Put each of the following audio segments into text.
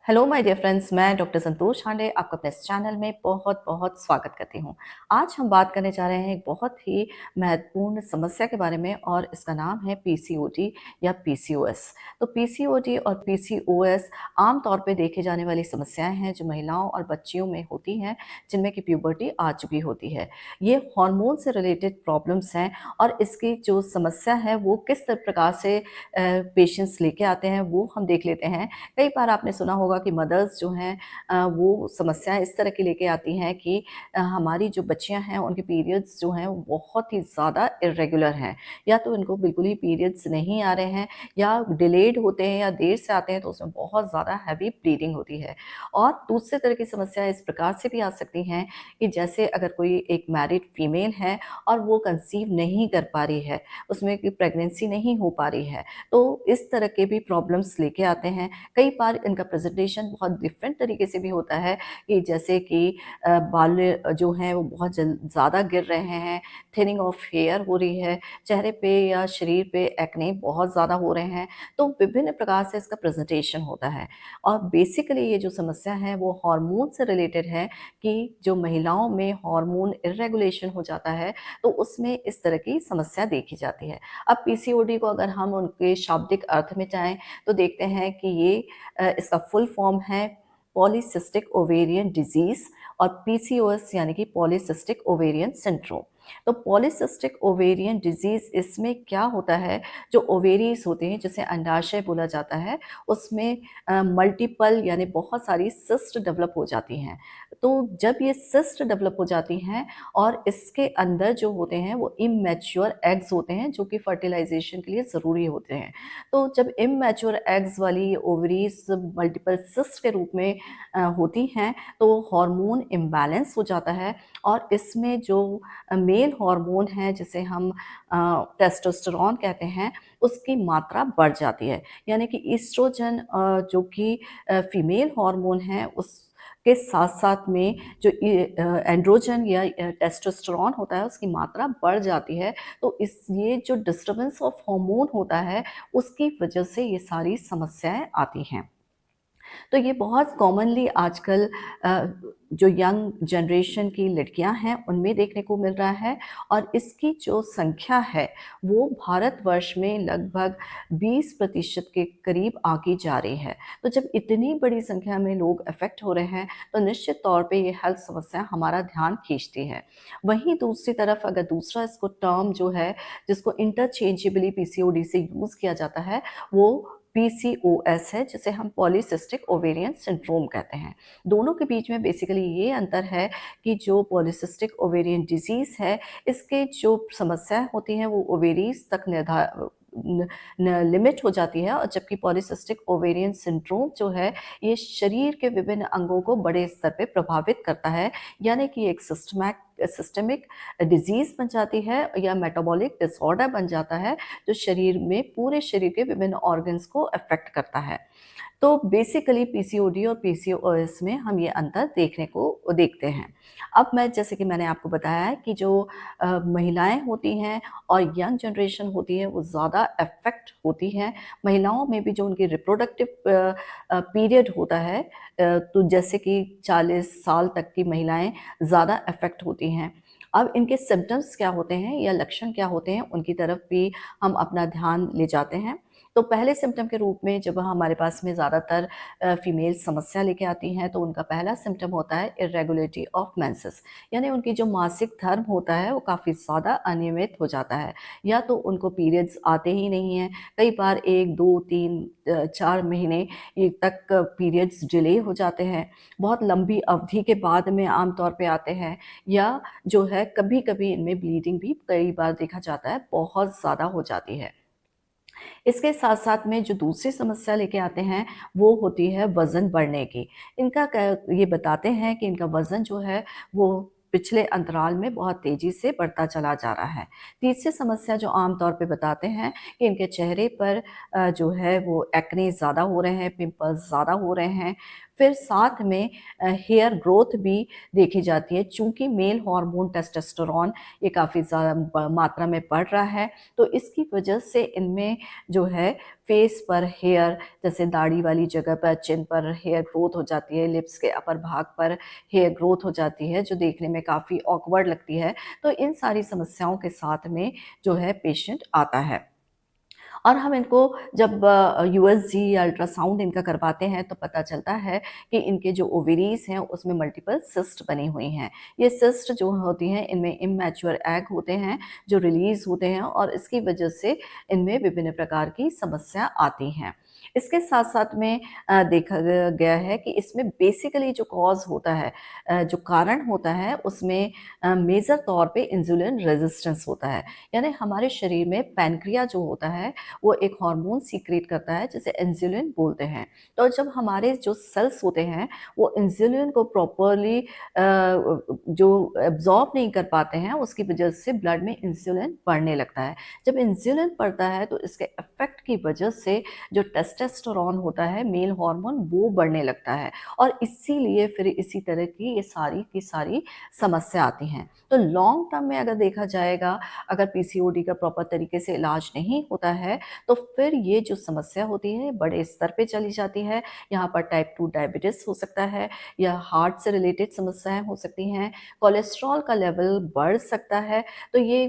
Hello my dear friends, मैं doctor संतोष हांडे आपका अपने इस चैनल में बहुत बहुत स्वागत करती हूँ। आज हम बात करने जा रहे हैं एक बहुत ही महत्वपूर्ण समस्या के बारे में और इसका नाम है पीसीओडी या पीसीओएस। तो पीसीओडी और पीसीओएस आम तौर पे देखे जाने वाली समस्याएं हैं जो महिलाओं और बच्चियों में होती हैं, जिनमें कि प्यूबर्टी आ चुकी होती है। ये हार्मोन से रिलेटेड प्रॉब्लम्स हैं और इसकी जो समस्या है वो किस प्रकार से पेशेंट्स लेके आते हैं वो हम देख लेते हैं। कई बार आपने सुना होगा कि मदर्स जो हैं वो समस्याएँ इस तरह की लेके आती हैं कि हमारी जो बच्चियाँ हैं उनके पीरियड्स जो हैं वो बहुत ही ज़्यादा इर्रेगुलर हैं, या तो इनको बिल्कुल ही पीरियड्स नहीं आ रहे हैं या डिलेड होते हैं या देर से आते हैं तो उसमें बहुत ज़्यादा हैवी ब्लीडिंग होती है। और दूसरे तरह की समस्या इस प्रकार से भी आ सकती हैं कि जैसे अगर कोई एक मैरिड फीमेल है और वो कंसीव नहीं कर पा रही है, उसमें कि प्रेगनेंसी नहीं हो पा रही है, तो इस तरह के भी प्रॉब्लम्स लेके आते हैं। कई बार इनका प्रेजेंटेशन बहुत डिफरेंट तरीके से भी होता है कि जैसे कि बाल जो हैं वो बहुत ज़्यादा गिर रहे हैं, थिनिंग ऑफ हेयर हो रही है, चेहरे पे या शरीर पे एक्ने बहुत ज़्यादा हो रहे हैं, तो विभिन्न प्रकार से इसका प्रेजेंटेशन होता है। और बेसिकली ये जो समस्या है वो हार्मोन से रिलेटेड है कि जो महिलाओं में हार्मोन इर्रेगुलेशन हो जाता है तो उसमें इस तरह की समस्या देखी जाती है। अब पीसीओडी को अगर हम उनके शाब्दिक अर्थ में जाएँ तो देखते हैं कि ये इसका फुल फॉर्म है पॉलीसिस्टिक ओवेरियन डिजीज़ और पीसीओएस यानी कि पॉलीसिस्टिक ओवेरियन सिंड्रोम। तो पॉलीसिस्टिक ओवेरियन डिजीज़ इसमें क्या होता है, जो ओवेरीज़ होते हैं जिसे अंडाशय बोला जाता है, उसमें मल्टीपल यानी बहुत सारी सिस्ट डेवलप हो जाती हैं। तो जब ये सिस्ट डेवलप हो जाती हैं और इसके अंदर जो होते हैं वो इमैच्योर एग्स होते हैं जो कि फर्टिलाइज़ेशन के लिए ज़रूरी होते हैं। तो जब इमैच्योर एग्स वाली ओवरीज मल्टीपल सिस्ट के रूप में होती हैं तो हार्मोन इम्बैलेंस हो जाता है और इसमें जो मेल हार्मोन है जिसे हम टेस्टोस्टेरोन कहते हैं, उसकी मात्रा बढ़ जाती है। यानी कि ईस्ट्रोजन जो कि फीमेल हार्मोन है उस के साथ-साथ में जो एंड्रोजन या टेस्टोस्टेरोन होता है उसकी मात्रा बढ़ जाती है। तो इस ये जो डिस्टर्बेंस ऑफ हार्मोन होता है उसकी वजह से ये सारी समस्याएँ आती हैं। तो ये बहुत कॉमनली आजकल जो यंग जनरेशन की लड़कियां हैं उनमें देखने को मिल रहा है और इसकी जो संख्या है वो भारतवर्ष में लगभग 20% के करीब आगे जा रही है। तो जब इतनी बड़ी संख्या में लोग अफेक्ट हो रहे हैं तो निश्चित तौर पे ये हेल्थ समस्या हमारा ध्यान खींचती है। वहीं दूसरी तरफ अगर दूसरा इसको टर्म जो है जिसको इंटरचेंजेबली पीसीओडी से यूज़ किया जाता है वो पीसीओएस है जिसे हम पॉलीसिस्टिक ओवेरियन सिंड्रोम कहते हैं। दोनों के बीच में बेसिकली ये अंतर है कि जो पॉलीसिस्टिक ओवेरियन डिजीज़ है, इसके जो समस्याएँ होती हैं वो ओवेरीज़ तक न लिमिट हो जाती है और जबकि पॉलीसिस्टिक ओवेरियन सिंड्रोम जो है, ये शरीर के विभिन्न अंगों को बड़े स्तर पे प्रभावित करता है। यानी कि एक सिस्टमिक डिज़ीज़ बन जाती है या मेटाबॉलिक डिसऑर्डर बन जाता है, जो शरीर में पूरे शरीर के विभिन्न ऑर्गन्स को अफ़ेक्ट करता है। तो बेसिकली पीसीओडी और पीसीओएस में हम ये अंतर देखते हैं। अब मैं जैसे कि मैंने आपको बताया है कि जो महिलाएँ होती हैं और यंग जनरेशन होती है वो ज़्यादा अफ़ेक्ट होती हैं। महिलाओं में भी जो उनकी रिप्रोडक्टिव पीरियड होता है तो जैसे कि 40 साल तक की महिलाएँ ज़्यादा अफ़ेक्ट होती हैं। अब इनके सिम्पटम्स क्या होते हैं या लक्षण क्या होते हैं उनकी तरफ भी हम अपना ध्यान ले जाते हैं। तो पहले सिम्पटम के रूप में जब हमारे पास में ज़्यादातर फीमेल समस्या लेके आती हैं तो उनका पहला सिम्पटम होता है इर्रेगुलरिटी ऑफ मेंसेस, यानी उनकी जो मासिक धर्म होता है वो काफ़ी ज़्यादा अनियमित हो जाता है या तो उनको पीरियड्स आते ही नहीं हैं। कई बार 1, 2, 3 4 महीने ये तक पीरियड्स डिले हो जाते हैं। बहुत लंबी अवधि के बाद में आम तौर पे आते हैं या जो है कभी-कभी इनमें ब्लीडिंग भी कई बार देखा जाता है बहुत ज़्यादा हो जाती है। इसके साथ-साथ में जो दूसरी समस्या लेके आते हैं, वो होती है वज़न बढ़ने की। इनका क ये बताते हैं कि इनका वज़न जो है, वो पिछले अंतराल में बहुत तेज़ी से बढ़ता चला जा रहा है। तीसरी समस्या जो आम तौर पे बताते हैं कि इनके चेहरे पर जो है वो एक्ने ज़्यादा हो रहे हैं, पिंपल्स ज़्यादा हो रहे हैं। फिर साथ में हेयर ग्रोथ भी देखी जाती है। चूँकि मेल हार्मोन टेस्टोस्टेरोन ये काफ़ी ज़्यादा मात्रा में बढ़ रहा है, तो इसकी वजह से इनमें जो है फेस पर हेयर, जैसे दाढ़ी वाली जगह पर, चिन पर हेयर ग्रोथ हो जाती है, लिप्स के अपर भाग पर हेयर ग्रोथ हो जाती है, जो देखने में काफ़ी ऑकवर्ड लगती है। तो इन सारी समस्याओं के साथ में जो है पेशेंट आता है। और हम इनको जब यूएसजी या अल्ट्रासाउंड इनका करवाते हैं, तो पता चलता है कि इनके जो ओवरीज़ हैं उसमें मल्टीपल सिस्ट बनी हुई हैं। ये सिस्ट जो होती हैं, इनमें इमैच्योर एग होते हैं जो रिलीज़ होते हैं, और इसकी वजह से इनमें विभिन्न प्रकार की समस्या आती हैं। इसके साथ-साथ में देखा गया है कि इसमें बेसिकली जो कॉज़ होता है, जो कारण होता है, उसमें मेजर तौर पे इंसुलिन रेजिस्टेंस होता है। यानी हमारे शरीर में पैनक्रिया जो होता है, वो एक हार्मोन सीक्रेट करता है जिसे इंसुलिन बोलते हैं। तो जब हमारे जो सेल्स होते हैं, वो इंसुलिन को प्रॉपरली जो एब्ज़ॉर्ब नहीं कर पाते हैं, उसकी वजह से ब्लड में इंसुलिन बढ़ने लगता है। जब इंसुलिन बढ़ता है, तो इसके इफ़ेक्ट की वजह से जो टेस्टोस्टेरोन होता है, मेल हार्मोन, वो बढ़ने लगता है, और इसीलिए फिर इसी तरह की ये सारी की सारी समस्या आती हैं। तो लॉन्ग टर्म में अगर देखा जाएगा, अगर पीसीओडी का प्रॉपर तरीके से इलाज नहीं होता है, तो फिर ये जो समस्या होती है बड़े स्तर पे चली जाती है। यहाँ पर टाइप 2 डायबिटीज़ हो सकता है, या हार्ट से रिलेटेड समस्याएँ हो सकती हैं, कोलेस्ट्रॉल का लेवल बढ़ सकता है। तो ये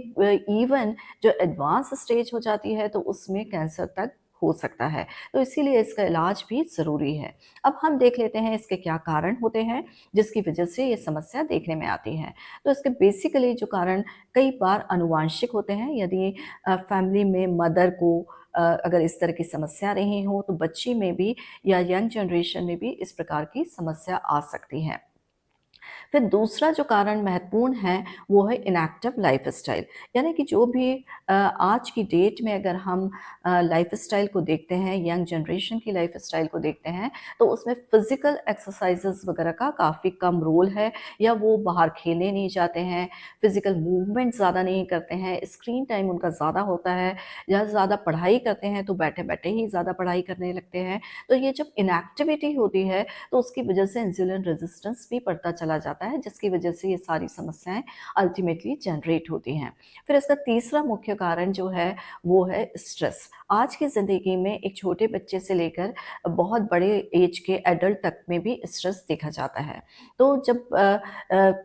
इवन जो एडवांस स्टेज हो जाती है, तो उसमें कैंसर तक हो सकता है। तो इसीलिए इसका इलाज भी ज़रूरी है। अब हम देख लेते हैं इसके क्या कारण होते हैं, जिसकी वजह से ये समस्या देखने में आती है। तो इसके बेसिकली जो कारण कई बार आनुवांशिक होते हैं। यदि फैमिली में मदर को अगर इस तरह की समस्या रही हो, तो बच्ची में भी या यंग जनरेशन में भी इस प्रकार की समस्या आ सकती है। फिर दूसरा जो कारण महत्वपूर्ण है, वो है इनएक्टिव लाइफ़स्टाइल। यानी कि जो भी आज की डेट में अगर हम लाइफ़स्टाइल को देखते हैं, यंग जनरेशन की लाइफ़स्टाइल को देखते हैं, तो उसमें फ़िज़िकल एक्सरसाइज़ेज़ वगैरह का काफ़ी कम रोल है, या वो बाहर खेलने नहीं जाते हैं, फ़िज़िकल मूवमेंट ज़्यादा नहीं करते हैं, स्क्रीन टाइम उनका ज़्यादा होता है, या ज़्यादा पढ़ाई करते हैं तो बैठे-बैठे ही ज़्यादा पढ़ाई करने लगते हैं। तो ये जब इनएक्टिविटी होती है, तो उसकी वजह से इंसुलिन रेजिस्टेंस भी बढ़ता चला जाता है, जिसकी वजह से ये सारी समस्याएँ अल्टीमेटली जनरेट होती हैं। फिर इसका तीसरा मुख्य कारण जो है, वो है स्ट्रेस। आज की ज़िंदगी में एक छोटे बच्चे से लेकर बहुत बड़े एज के एडल्ट तक में भी स्ट्रेस देखा जाता है। तो जब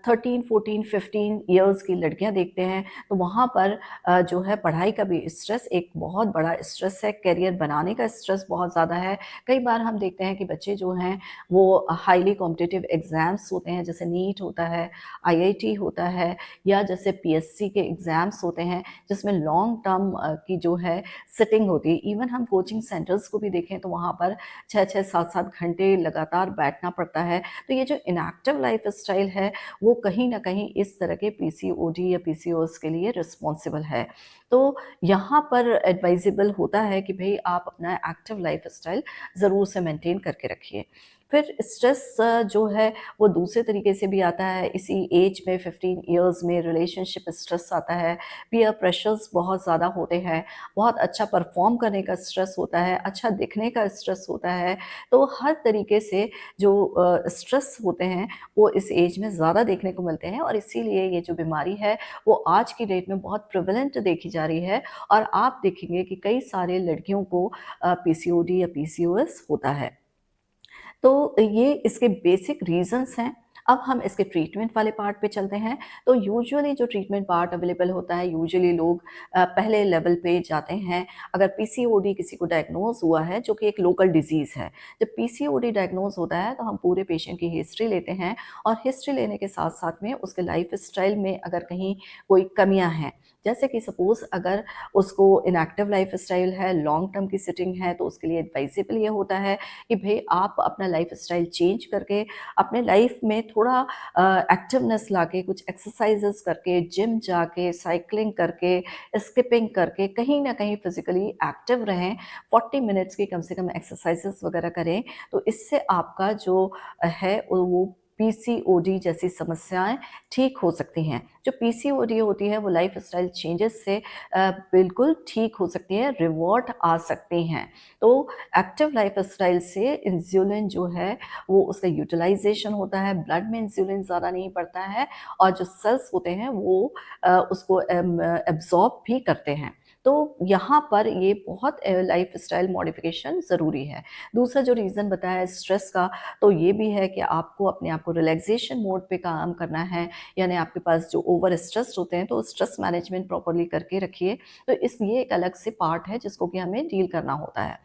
13, 14, 15 इयर्स की लड़कियाँ देखते हैं, तो वहाँ पर जो है पढ़ाई का भी स्ट्रेस एक बहुत बड़ा स्ट्रेस है, करियर बनाने का स्ट्रेस बहुत ज़्यादा है। कई बार हम देखते हैं कि बच्चे जो हैं, वो हाईली कॉम्पिटिटिव एग्ज़ाम्स होते हैं, जैसे नीट होता है, आईआईटी होता है, या जैसे पीएससी के एग्ज़ाम्स होते हैं, जिसमें लॉन्ग टर्म की जो है सिटिंग होती है। इवन हम कोचिंग सेंटर्स को भी देखें, तो वहाँ पर 6-6, 7-7 घंटे लगातार बैठना पड़ता है। तो ये जो इनएक्टिव लाइफ़स्टाइल है, वो कहीं न कहीं इस तरह के पीसीओडी या पीसीओएस के लिए रिस्पॉन्सिबल है। तो यहाँ पर एडवाइज़ेबल होता है कि भई आप अपना एक्टिव लाइफ़स्टाइल ज़रूर से मेंटेन करके रखिए। फिर स्ट्रेस जो है, वो दूसरे तरीके से भी आता है। इसी एज में 15 इयर्स में रिलेशनशिप स्ट्रेस आता है, पीयर प्रेशर्स बहुत ज़्यादा होते हैं, बहुत अच्छा परफ़ॉर्म करने का स्ट्रेस होता है, अच्छा दिखने का स्ट्रेस होता है। तो हर तरीके से जो स्ट्रेस होते हैं, वो इस एज में ज़्यादा देखने को मिलते हैं, और इसीलिए ये जो बीमारी है, वो आज की डेट में बहुत प्रेवलेंट देखी जा रही है, और आप देखेंगे कि कई सारे लड़कियों को पीसीओडी या पीसीओएस होता है। तो ये इसके बेसिक रीज़न्स हैं। अब हम इसके ट्रीटमेंट वाले पार्ट पे चलते हैं। तो यूजुअली जो ट्रीटमेंट पार्ट अवेलेबल होता है, यूजुअली लोग पहले लेवल पे जाते हैं। अगर पीसीओडी किसी को डायग्नोज़ हुआ है, जो कि एक लोकल डिज़ीज़ है। जब पीसीओडी डायग्नोज़ होता है, तो हम पूरे पेशेंट की हिस्ट्री लेते हैं, और हिस्ट्री लेने के साथ-साथ में उसके लाइफ़स्टाइल में अगर कहीं कोई कमियाँ हैं, जैसे कि सपोज़ अगर उसको इनएक्टिव लाइफ़स्टाइल है, लॉन्ग टर्म की सिटिंग है, तो उसके लिए एडवाइज़ेबल ये होता है कि भई आप अपना लाइफ़स्टाइल चेंज करके अपने लाइफ़ में थोड़ा एक्टिवनेस लाके, कुछ एक्सरसाइज़ेज़ करके, जिम जाके, साइक्लिंग करके, स्किपिंग करके कहीं न कहीं फ़िज़िकली एक्टिव रहें। 40 मिनट्स की कम से कम एक्सरसाइज़ेज़ वगैरह करें, तो इससे आपका जो है वो पीसीओडी जैसी समस्याएँ ठीक हो सकती हैं। जो पीसीओडी होती है वो लाइफ़स्टाइल चेंजेस से बिल्कुल ठीक हो सकती है, रिवर्ट आ सकती हैं। तो एक्टिव लाइफ़स्टाइल से इंसुलिन जो है वो उसका यूटिलाइज़ेशन होता है, ब्लड में इंसुलिन ज़्यादा नहीं बढ़ता है और जो सेल्स होते हैं वो उसको एब्ज़ॉर्ब भी करते हैं। तो यहाँ पर ये बहुत लाइफ़स्टाइल मॉडिफ़िकेशन ज़रूरी है। दूसरा जो रीज़न बताया है स्ट्रेस का, तो ये भी है कि आपको अपने आप को रिलैक्सेशन मोड पे काम करना है, यानी आपके पास जो ओवर स्ट्रेस्ड होते हैं, तो स्ट्रेस मैनेजमेंट प्रॉपर्ली करके रखिए। तो ये एक अलग से पार्ट है जिसको कि हमें डील करना होता है।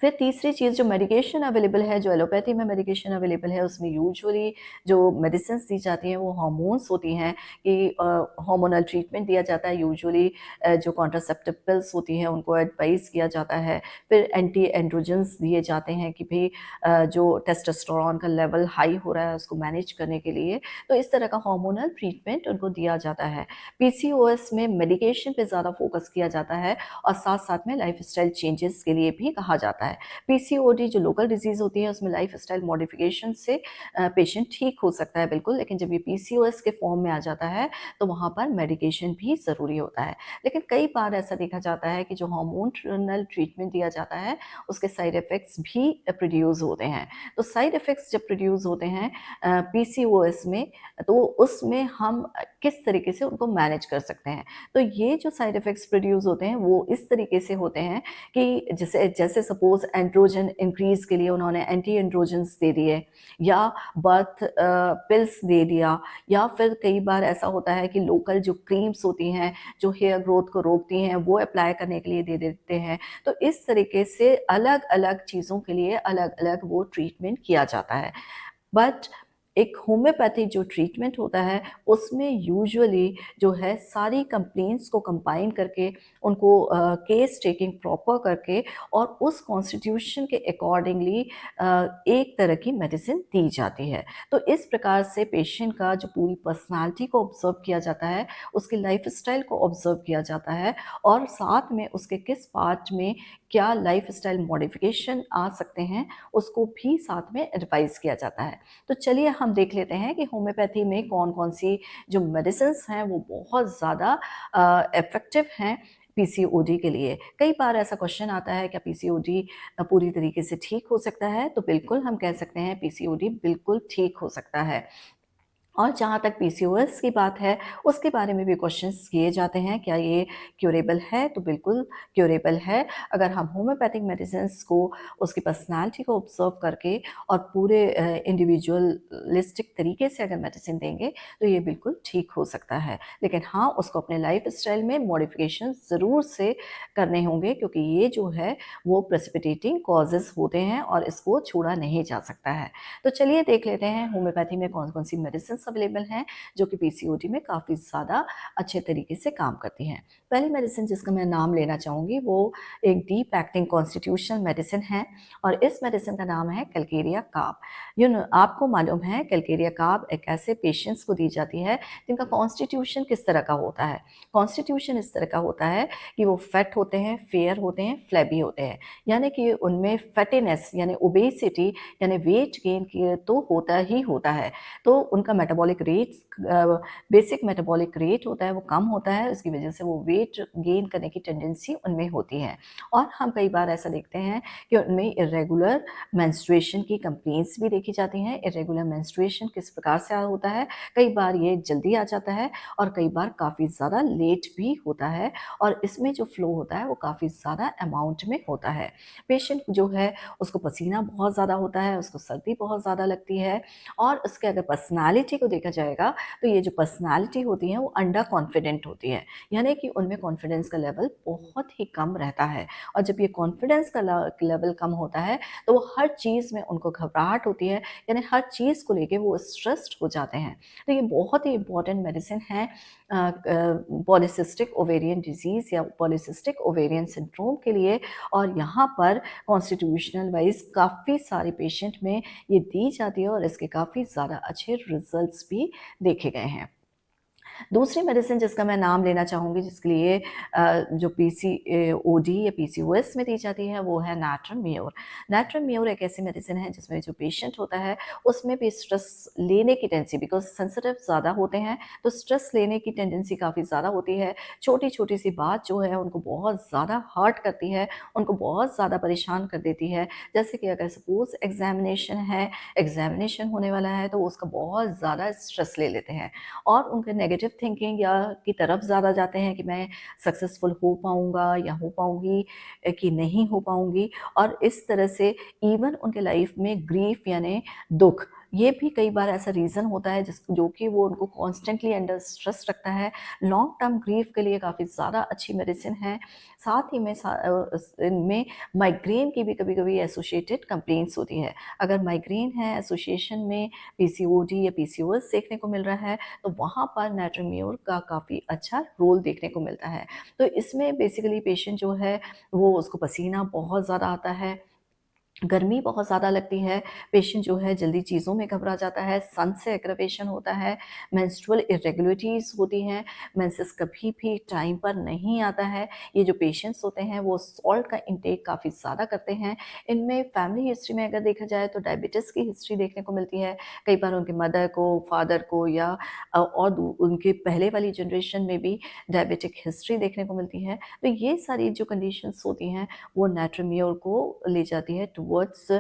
फिर तीसरी चीज़ जो मेडिकेशन अवेलेबल है, जो एलोपैथी में मेडिकेशन अवेलेबल है, उसमें यूजुअली जो मेडिसिन्स दी जाती हैं, वो हार्मोन्स होती हैं कि हार्मोनल ट्रीटमेंट दिया जाता है यूजुअली जो कॉन्ट्रासेप्टिव पिल्स होती हैं, उनको एडवाइस किया जाता है। फिर एंटी एंड्रोजन्स दिए जाते हैं कि भई जो टेस्टोस्टेरोन का लेवल हाई हो रहा है, उसको मैनेज करने के लिए, तो इस तरह का हार्मोनल ट्रीटमेंट उनको दिया जाता है। पीसीओएस में मेडिकेशन पे ज़्यादा फोकस किया जाता है और साथ-साथ में लाइफ़स्टाइल चेंजेस के लिए भी कहा जाता है। पीसीओडी जो लोकल डिज़ीज़ होती है उसमें लाइफ़स्टाइल मॉडिफ़िकेशन से पेशेंट ठीक हो सकता है बिल्कुल, लेकिन जब ये पीसीओएस के फॉर्म में आ जाता है तो वहाँ पर मेडिकेशन भी ज़रूरी होता है। लेकिन कई बार ऐसा देखा जाता है कि जो हार्मोनल ट्रीटमेंट दिया जाता है उसके साइड इफ़ेक्ट्स भी प्रोड्यूस होते हैं। तो साइड इफ़ेक्ट्स जब प्रोड्यूस होते हैं पीसीओएस में, तो उसमें हम किस तरीके से उनको मैनेज कर सकते हैं। तो ये जो साइड इफ़ेक्ट्स प्रोड्यूस होते हैं वो इस तरीके से होते हैं कि जैसे जैसे सपोज़ एंड्रोजन इंक्रीज़ के लिए उन्होंने एंटी एंड्रोजन्स दे दिए या बर्थ पिल्स दे दिया, या फिर कई बार ऐसा होता है कि लोकल जो क्रीम्स होती हैं, जो हेयर ग्रोथ को रोकती हैं, वो अप्लाई करने के लिए दे देते हैं। तो इस तरीके से अलग-अलग चीज़ों के लिए अलग-अलग वो ट्रीटमेंट किया जाता है। बट एक होम्योपैथिक जो ट्रीटमेंट होता है उसमें यूजुअली जो है सारी कंप्लेंट्स को कंबाइन करके उनको केस टेकिंग प्रॉपर करके और उस कॉन्स्टिट्यूशन के अकॉर्डिंगली एक तरह की मेडिसिन दी जाती है। तो इस प्रकार से पेशेंट का जो पूरी पर्सनालिटी को ऑब्जर्व किया जाता है, उसकी लाइफस्टाइल को ऑब्जर्व किया जाता है और साथ में उसके किस पार्ट में क्या लाइफस्टाइल मॉडिफिकेशन आ सकते हैं, उसको भी साथ में एडवाइस किया जाता है। तो चलिए हम देख लेते हैं कि होम्योपैथी में कौन-कौन सी जो मेडिसिन्स हैं वो बहुत ज़्यादा इफ़ेक्टिव हैं पीसीओडी के लिए। कई बार ऐसा क्वेश्चन आता है क्या पीसीओडी पूरी तरीके से ठीक हो सकता है? तो बिल्कुल हम कह सकते हैं पीसीओडी बिल्कुल ठीक हो सकता है। और जहाँ तक पीसीओएस की बात है, उसके बारे में भी क्वेश्चंस किए जाते हैं, क्या ये क्यूरेबल है? तो बिल्कुल क्यूरेबल है। अगर हम होम्योपैथिक मेडिसिन्स को उसकी पर्सनैलिटी को ऑब्ज़र्व करके और पूरे इंडिविजुअलिस्टिक तरीके से अगर मेडिसिन देंगे, तो ये बिल्कुल ठीक हो सकता है। लेकिन हाँ, उसको अपने लाइफ़स्टाइल में मॉडिफ़िकेशन ज़रूर से करने होंगे क्योंकि ये जो है, वो प्रेसिपिटेटिंग कॉज़ेज़ होते हैं और इसको छोड़ा नहीं जा सकता है। तो चलिए देख लेते हैं होम्योपैथी में कौन-कौन सी मेडिसिन्स अवेलेबल हैं, जो कि पीसीओडी में काफ़ी ज़्यादा अच्छे तरीके से काम करती हैं। पहली मेडिसिन जिसका मैं नाम लेना चाहूँगी वो एक डीप एक्टिंग कॉन्स्टिट्यूशनल मेडिसिन है और इस मेडिसिन का नाम है कैलकेरिया कार्ब। आपको मालूम है कैलकेरिया कार्ब एक ऐसे पेशेंट्स को दी जाती है जिनका कॉन्स्टिट्यूशन किस तरह का होता है। कॉन्स्टिट्यूशन इस तरह का होता है कि वो फैट होते हैं, फेयर होते हैं, फ्लैबी होते हैं। यानी कि उनमें फैटीनेस यानी ओबेसिटी यानी वेट गेन की तो होता ही होता है। तो उनका metabolic rate basic metabolic rate होता है वो कम होता है, इसकी वजह से वो वेट गेन करने की टेंडेंसी उनमें होती है। और हम कई बार ऐसा देखते हैं कि उनमें इर्रेगुलर मेंस्ट्रुएशन की कंप्लेंट्स भी देखी जाती हैं। इर्रेगुलर मेंस्ट्रुएशन किस प्रकार से होता है? कई बार ये जल्दी आ जाता है और कई बार काफ़ी ज़्यादा लेट भी होता है और इसमें जो फ्लो होता है वो काफ़ी ज़्यादा अमाउंट में होता है। पेशेंट जो है उसको पसीना बहुत ज़्यादा होता है, उसको सर्दी बहुत ज़्यादा लगती है और उसके अगर पर्सनैलिटी को देखा जाएगा तो ये जो पर्सनैलिटी होती है वो अंडर कॉन्फिडेंट होती है, यानी कि उनमें कॉन्फिडेंस का लेवल बहुत ही कम रहता है और जब ये कॉन्फिडेंस का लेवल कम होता है तो वो हर चीज़ में उनको घबराहट होती है, यानी हर चीज़ को लेके वो स्ट्रेस्ड हो जाते हैं। तो ये बहुत ही इम्पॉर्टेंट मेडिसिन है पॉलीसिस्टिक ओवेरियन डिजीज़ या पॉलीसिस्टिक ओवेरियन सिंड्रोम के लिए और यहाँ पर कॉन्स्टिट्यूशनल वाइज काफ़ी सारे पेशेंट में ये दी जाती है और इसके काफ़ी ज़्यादा अच्छे रिजल्ट्स भी देखे गए हैं। दूसरी मेडिसिन जिसका मैं नाम लेना चाहूँगी जिसके लिए जो पीसीओडी या पीसीओएस में दी जाती है वो है नैट्रल-म्योर। नैट्रल-म्योर एक ऐसी मेडिसिन है जिसमें जो पेशेंट होता है उसमें भी स्ट्रेस लेने की टेंडेंसी, बिकॉज़ सेंसिटिव ज़्यादा होते हैं तो स्ट्रेस लेने की टेंडेंसी काफ़ी ज़्यादा होती है। छोटी-छोटी सी बात जो है उनको बहुत ज़्यादा हर्ट करती है, उनको बहुत ज़्यादा परेशान कर देती है। जैसे कि अगर सपोज़ एग्ज़ामिनेशन है, एग्ज़ामिनेशन होने वाला है तो उसका बहुत ज़्यादा स्ट्रेस ले लेते हैं और उनके नेगेटिव थिंकिंग या की तरफ ज़्यादा जाते हैं कि मैं सक्सेसफुल हो पाऊँगा या हो पाऊँगी कि नहीं हो पाऊँगी, और इस तरह से इवन उनके लाइफ में ग्रीफ यानी दुःख, ये भी कई बार ऐसा रीज़न होता है जो कि वो उनको कॉन्स्टेंटली अंडर स्ट्रेस रखता है। लॉन्ग टर्म ग्रीफ के लिए काफ़ी ज़्यादा अच्छी मेडिसिन है। साथ ही में इनमें माइग्रेन की भी कभी-कभी एसोसिएटेड कंप्लेंट्स होती है। अगर माइग्रेन है एसोसिएशन में पीसीओडी या पीसीओएस देखने को मिल रहा है तो वहाँ पर नैट्रोम्योर का काफ़ी अच्छा रोल देखने को मिलता है। तो इसमें बेसिकली पेशेंट जो है वो उसको पसीना बहुत ज़्यादा आता है, गर्मी बहुत ज़्यादा लगती है, पेशेंट जो है जल्दी चीज़ों में घबरा जाता है, सन से एग्रावेशन होता है, मेंस्ट्रुअल इरेगुलरिटीज़ होती हैं, मेंसेस कभी भी टाइम पर नहीं आता है। ये जो पेशेंट्स होते हैं वो सॉल्ट का इंटेक काफ़ी ज़्यादा करते हैं। इनमें फैमिली हिस्ट्री में अगर देखा जाए तो डायबिटीज़ की हिस्ट्री देखने को मिलती है। कई बार उनके मदर को, फादर को या और उनके पहले वाली जनरेशन में भी डायबिटिक हिस्ट्री देखने को मिलती है। तो ये सारी जो कंडीशंस होती हैं वो नैट्रोम्योर को ले जाती है टुवर्ड्स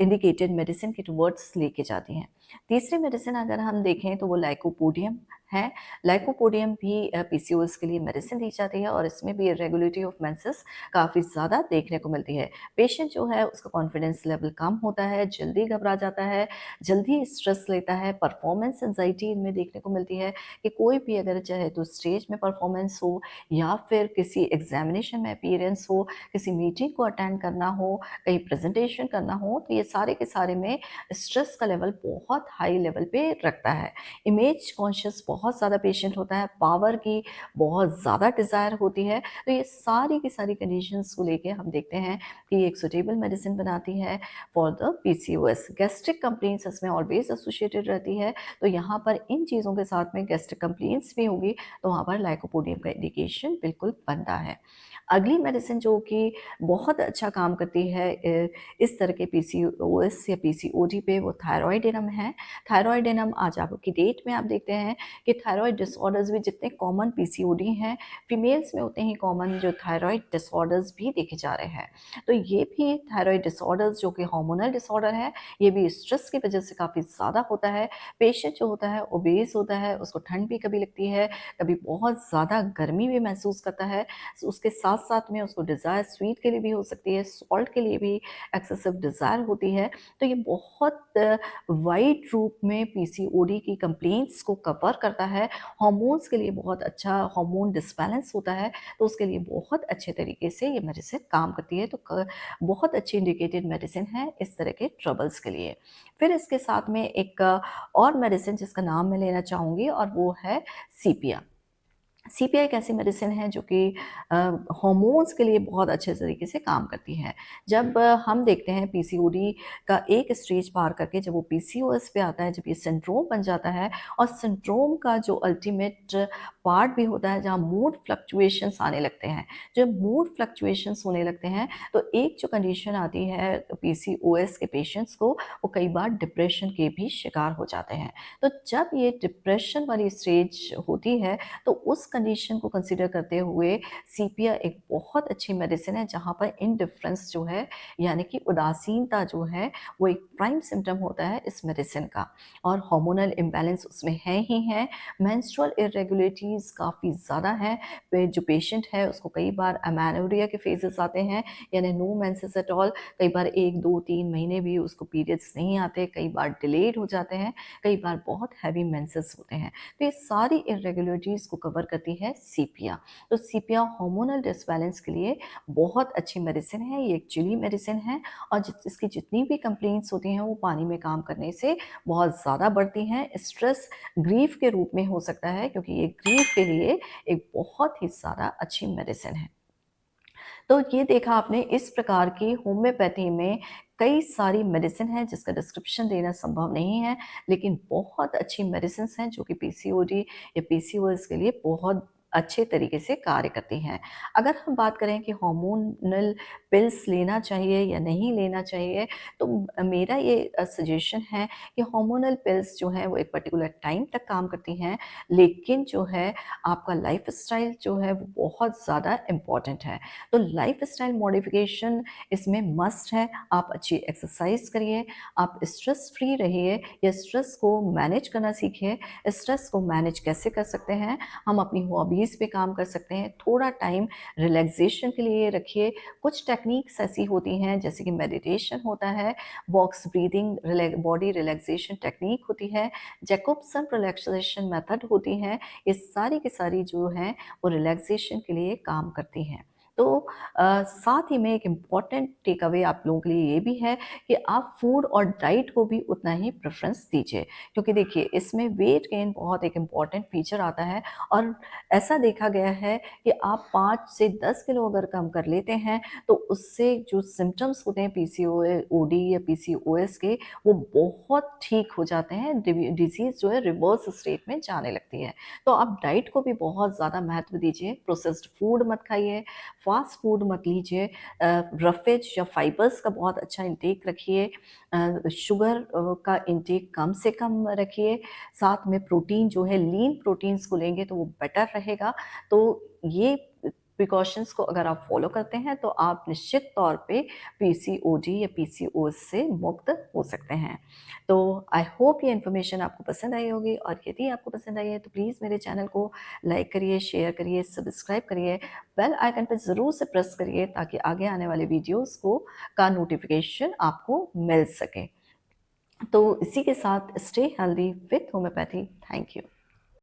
इंडिकेटेड मेडिसिन की टुवर्ड्स लेके जाती हैं। तीसरी मेडिसिन अगर हम देखें तो वो लाइकोपोडियम है। लाइकोपोडियम भी पीसीओएस के लिए मेडिसिन दी जाती है और इसमें भी इरेगुलरिटी ऑफ मेंसेस काफ़ी ज़्यादा देखने को मिलती है। पेशेंट जो है उसका कॉन्फिडेंस लेवल कम होता है, जल्दी घबरा जाता है, जल्दी स्ट्रेस लेता है, परफॉर्मेंस एंजाइटी इनमें देखने को मिलती है कि कोई भी अगर चाहे तो स्टेज में परफॉर्मेंस हो या फिर किसी एग्जामिनेशन में अपीयरेंस हो, किसी मीटिंग को अटेंड करना हो, कहीं प्रेजेंटेशन करना हो, तो ये सारे के सारे में स्ट्रेस का लेवल बहुत हाई लेवल पे रखता है। इमेज कॉन्शियस बहुत ज़्यादा पेशेंट होता है, पावर की बहुत ज़्यादा डिज़ायर होती है, तो ये सारी की सारी कंडीशंस को लेके हम देखते हैं कि ये एक सूटेबल मेडिसिन बनाती है for the PCOS. Gastric complaints इसमें ऑलवेज एसोसिएटेड रहती है, तो यहाँ पर इन चीज़ों के साथ में गैस्ट्रिक कंप्लेंट्स भी होगी, तो वहाँ पर लाइकोपोडियम का इंडिकेशन बिल्कुल बनता है। अगली मेडिसिन जो कि बहुत अच्छा काम करती है इस तरह के पीसीओएस या पीसीओडी पे, वो थायरॉइडिनम है। थायरॉइडिनम आज आप की डेट में आप देखते हैं कि थायरॉइड डिसऑर्डर्स भी जितने कॉमन पीसीओडी हैं, फीमेल्स में उतने ही कॉमन जो थायरॉइड डिसऑर्डर्स भी देखे जा रहे हैं। तो ये भी थायरॉइड डिसऑर्डर्स जो कि हार्मोनल डिसऑर्डर है, ये भी स्ट्रेस की वजह से काफ़ी ज़्यादा होता है। पेशेंट जो होता है ओबेस होता है, उसको ठंड भी कभी लगती है, कभी बहुत ज़्यादा गर्मी भी महसूस करता है। उसके साथ-साथ में उसको डिज़ायर स्वीट के लिए भी हो सकती है, सॉल्ट के लिए भी एक्सेसिव डिज़ायर होती है। तो ये बहुत वाइड रूप में पीसीओडी की कंप्लेंट्स को कवर करता है। हार्मोन्स के लिए बहुत अच्छा, हार्मोन डिसबैलेंस होता है, तो उसके लिए बहुत अच्छे तरीके से ये मेडिसिन काम करती है। तो बहुत अच्छी इंडिकेटेड मेडिसिन है इस तरह के ट्रबल्स के लिए। फिर इसके साथ में एक और मेडिसिन जिसका नाम मैं लेना चाहूँगी और वो है सीपिया। सीपीआई एक ऐसी मेडिसिन है जो कि हॉर्मोन्स के लिए बहुत अच्छे तरीके से काम करती है। जब हम देखते हैं पीसीओडी का एक स्टेज पार करके जब वो पीसीओएस पे आता है, जब ये सिंड्रोम बन जाता है और सिंड्रोम का जो अल्टीमेट पार्ट भी होता है जहाँ मूड फ्लक्चुएशंस आने लगते हैं। जब मूड फ्लक्चुएशंस होने लगते हैं तो एक जो कंडीशन आती है पीसीओएस के पेशेंट्स को, वो कई बार डिप्रेशन के भी शिकार हो जाते हैं। तो जब ये डिप्रेशन वाली स्टेज होती है तो उस कंडीशन को कंसीडर करते हुए सीपिया एक बहुत अच्छी मेडिसिन है जहाँ पर इंडिफरेंस जो है यानी कि उदासीनता जो है वो एक प्राइम सिम्टम होता है इस मेडिसिन का, और हार्मोनल इम्बैलेंस उसमें है ही है। मेंस्ट्रुअल इरेगुलरिटीज़ काफ़ी ज़्यादा हैं। जो पेशेंट है उसको कई बार अमेनोरिया के फेजेस आते हैं यानी नो मेंसेस एट ऑल। कई बार 1, 2, 3 महीने भी उसको पीरियड्स नहीं आते, कई बार डिलेड हो जाते हैं, कई बार बहुत हैवी मेंसेस होते हैं। तो ये सारी इरेगुलरिटीज़ को कवर करती है सीपिया। तो सीपिया हार्मोनल डिसबैलेंस के लिए बहुत अच्छी मेडिसिन है, ये एक चिली मेडिसिन है और इसकी जितनी भी कंप्लेंट्स होती हैं वो पानी में काम करने से बहुत ज़्यादा बढ़ती हैं। स्ट्रेस ग्रीफ के रूप में हो सकता है क्योंकि ये ग्रीफ के लिए एक बहुत ही ज़्यादा अच्छी मेडिसिन है। तो ये देखा आपने इस प्रकार की होम्योपैथी में कई सारी मेडिसिन हैं जिसका डिस्क्रिप्शन देना संभव नहीं है, लेकिन बहुत अच्छी मेडिसिन्स हैं जो कि पीसीओडी या पीसीओएस के लिए बहुत अच्छे तरीके से कार्य करती हैं। अगर हम बात करें कि हार्मोनल पिल्स लेना चाहिए या नहीं लेना चाहिए, तो मेरा ये सजेशन है कि हार्मोनल पिल्स जो हैं वो एक पर्टिकुलर टाइम तक काम करती हैं, लेकिन जो है आपका लाइफ़स्टाइल जो है वो बहुत ज़्यादा इम्पोर्टेंट है। तो लाइफ़स्टाइल मॉडिफ़िकेशन इसमें मस्ट है। आप अच्छी एक्सरसाइज़ करिए, आप स्ट्रेस फ्री रहिए या स्ट्रेस को मैनेज करना सीखिए। स्ट्रेस को मैनेज कैसे कर सकते हैं? हम अपनी हॉबीज़ पे काम कर सकते हैं, थोड़ा टाइम रिलैक्सेशन के लिए रखिए। कुछ टेक्निक्स ऐसी होती हैं जैसे कि मेडिटेशन होता है, box breathing, body relaxation technique होती है, जैकोब्सन रिलैक्सेशन मेथड होती हैं। ये सारी की सारी जो हैं वो रिलैक्सेशन के लिए काम करती हैं। तो साथ ही में एक इम्पॉर्टेंट टेक अवे आप लोगों के लिए ये भी है कि आप फूड और डाइट को भी उतना ही प्रेफ़रेंस दीजिए, क्योंकि देखिए इसमें वेट गेन बहुत एक इम्पॉर्टेंट फीचर आता है और ऐसा देखा गया है कि आप 5 से 10 किलो अगर कम कर लेते हैं, तो उससे जो सिम्पटम्स होते हैं ओडी या पीसीओएस के, वो बहुत ठीक हो जाते हैं, डिज़ीज़ जो है रिवर्स स्टेट में जाने लगती है। तो आप डाइट को भी बहुत ज़्यादा महत्व दीजिए, प्रोसेस्ड फूड मत खाइए, फास्ट फूड मत लीजिए, रफेज या फाइबर्स का बहुत अच्छा इंटेक रखिए, शुगर का इंटेक कम से कम रखिए, साथ में प्रोटीन जो है लीन प्रोटीन्स को लेंगे तो वो बेटर रहेगा। तो ये प्रिकॉशंस को अगर आप फॉलो करते हैं तो आप निश्चित तौर पे पीसीओडी या पीसीओएस से मुक्त हो सकते हैं। तो आई होप ये इन्फॉर्मेशन आपको पसंद आई होगी, और यदि आपको पसंद आई है तो प्लीज़ मेरे चैनल को लाइक करिए, शेयर करिए, सब्सक्राइब करिए, बेल आइकन पे ज़रूर से प्रेस करिए ताकि आगे आने वाले वीडियोज़ को का नोटिफ़िकेशन आपको मिल सके। तो इसी के साथ stay healthy with homeopathy. Thank you.